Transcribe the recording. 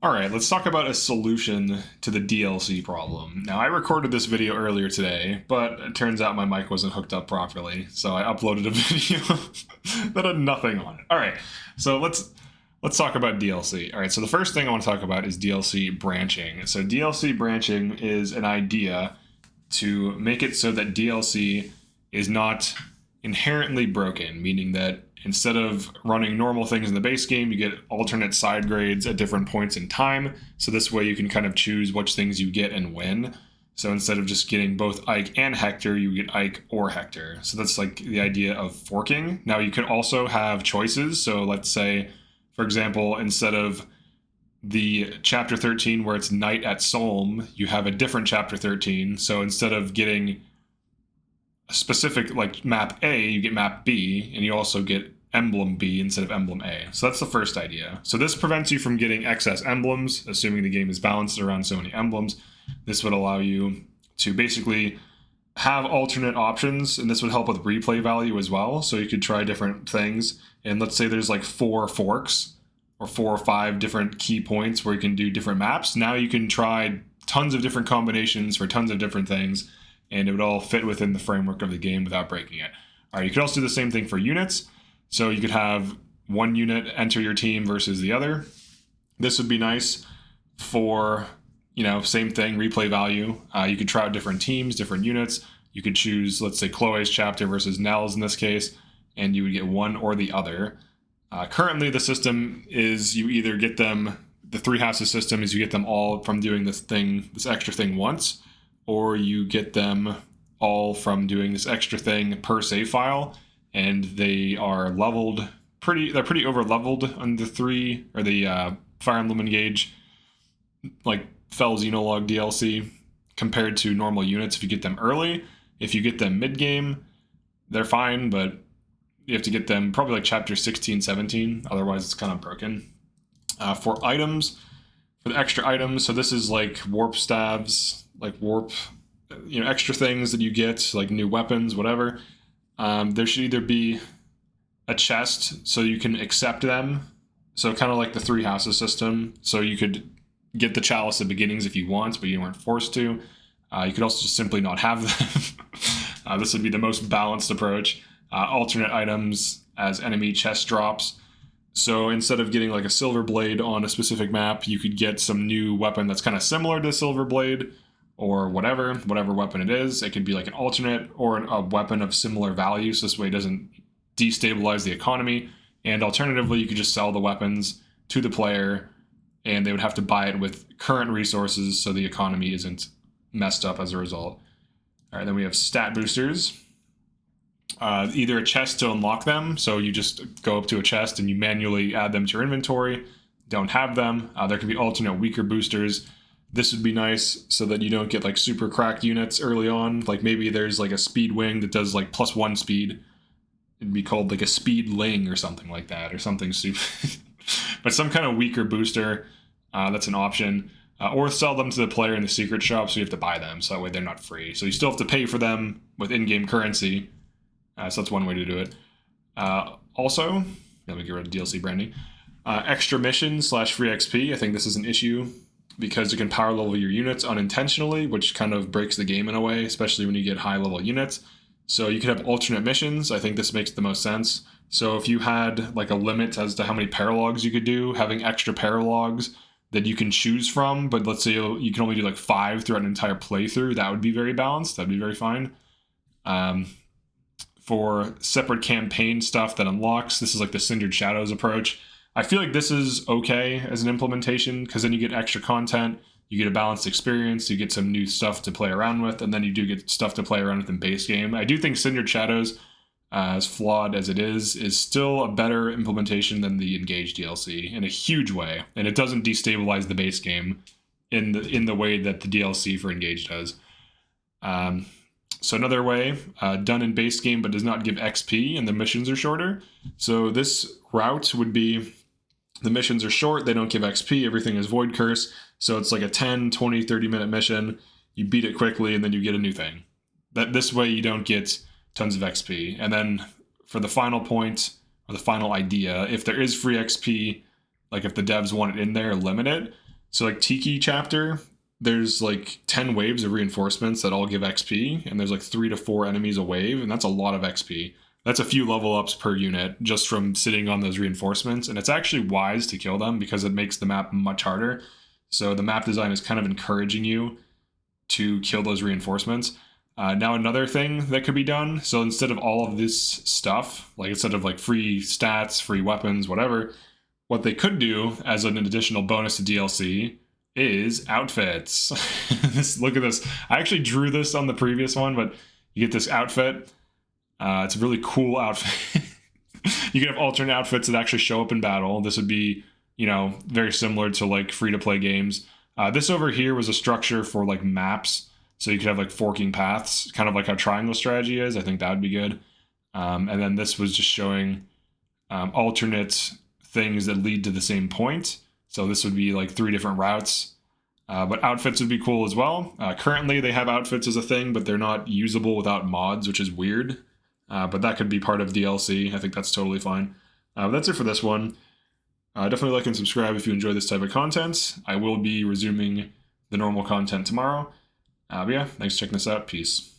All right, let's talk about a solution to the DLC problem. Now, I recorded this video earlier today, but it turns out my mic wasn't hooked up properly, so I uploaded a video that had nothing on it. All right, so let's talk about DLC. All right, so the first thing I want to talk about is DLC branching. So DLC branching is an idea to make it so that DLC is not inherently broken, meaning that instead of running normal things in the base game, you get alternate side grades at different points in time. So this way you can kind of choose which things you get and when. So instead of just getting both Ike and Hector, you get Ike or Hector. So that's like the idea of forking. Now you can also have choices. So let's say, for example, instead of the chapter 13 where it's Night at Solm, you have a different chapter 13. So instead of getting a specific like map A, you get map B, and you also get emblem B instead of emblem A. So that's the first idea. So this prevents you from getting excess emblems, assuming the game is balanced around so many emblems. This would allow you to basically have alternate options, and this would help with replay value as well. So you could try different things. And let's say there's like 4 forks or 4 or 5 different key points where you can do different maps. Now you can try tons of different combinations for tons of different things, and it would all fit within the framework of the game without breaking it. All right, you could also do the same thing for units. So you could have one unit enter your team versus the other. This would be nice for, same thing, replay value. You could try out different teams, different units. You could choose, let's say, Chloe's chapter versus Nell's in this case, and you would get one or the other. Currently, the system is you either get them, the three houses system is you get them all from doing this extra thing once, or you get them all from doing this extra thing per save file, and they are leveled they're pretty over leveled on the Fire Emblem Engage, like Fell Xenologue DLC, compared to normal units if you get them early. If you get them mid-game, they're fine, but you have to get them probably like chapter 16, 17, otherwise it's kind of broken. For items, for the extra items, so this is like warp staves, like warp, extra things that you get, like new weapons, whatever. There should either be a chest so you can accept them. So kind of like the three houses system. So you could get the chalice at beginnings if you want, but you weren't forced to. You could also just simply not have them. This would be the most balanced approach. Alternate items as enemy chest drops. So instead of getting like a silver blade on a specific map, you could get some new weapon that's kind of similar to silver blade, or whatever weapon it is. It could be like an alternate or a weapon of similar value, so this way it doesn't destabilize the economy. And alternatively, you could just sell the weapons to the player, and they would have to buy it with current resources so the economy isn't messed up as a result. All right, then we have stat boosters. Either a chest to unlock them, so you just go up to a chest and you manually add them to your inventory. Don't have them. There could be alternate weaker boosters. This would be nice so that you don't get like super cracked units early on. Like maybe there's like a speed wing that does like +1 speed. It'd be called like a speed ling or something like that, or something stupid. But some kind of weaker booster, that's an option. Or sell them to the player in the secret shop, so you have to buy them, so that way they're not free. So you still have to pay for them with in-game currency. So that's one way to do it. Also, let me get rid of DLC branding. Extra missions / free XP. I think this is an issue because you can power level your units unintentionally, which kind of breaks the game in a way, especially when you get high level units. So you could have alternate missions. I think this makes the most sense. So if you had like a limit as to how many paralogs you could do, having extra paralogs that you can choose from, but let's say you can only do like 5 throughout an entire playthrough, that would be very balanced. That'd be very fine. For separate campaign stuff that unlocks, this is like the Cindered Shadows approach. I feel like this is okay as an implementation because then you get extra content, you get a balanced experience, you get some new stuff to play around with, and then you do get stuff to play around with in base game. I do think Cindered Shadows, as flawed as it is still a better implementation than the Engage DLC in a huge way, and it doesn't destabilize the base game in the way that the DLC for Engage does. So another way, done in base game but does not give XP and the missions are shorter. So this route would be, the missions are short, they don't give XP, everything is Void Curse. So it's like a 10, 20, 30-minute mission. You beat it quickly and then you get a new thing. This way you don't get tons of XP. And then for the final point, or the final idea, if there is free XP, like if the devs want it in there, limit it. So like Tiki chapter, there's like 10 waves of reinforcements that all give XP, and there's like 3 to 4 enemies a wave, and that's a lot of XP. That's a few level ups per unit just from sitting on those reinforcements, and it's actually wise to kill them because it makes the map much harder. So the map design is kind of encouraging you to kill those reinforcements. Now another thing that could be done, so instead of all of this stuff, like instead of like free stats, free weapons, whatever, what they could do as an additional bonus to DLC is outfits. Look at this. I actually drew this on the previous one, but you get this outfit. It's a really cool outfit. You can have alternate outfits that actually show up in battle. This would be, you know, very similar to like free-to-play games. This over here was a structure for like maps, so you could have like forking paths, kind of like how triangle strategy is. I think that would be good. And then this was just showing alternate things that lead to the same point. So this would be like 3 different routes. But outfits would be cool as well. Currently they have outfits as a thing, but they're not usable without mods, which is weird. But that could be part of DLC. I think that's totally fine. But that's it for this one. Definitely like and subscribe if you enjoy this type of content. I will be resuming the normal content tomorrow. But yeah, thanks for checking this out. Peace.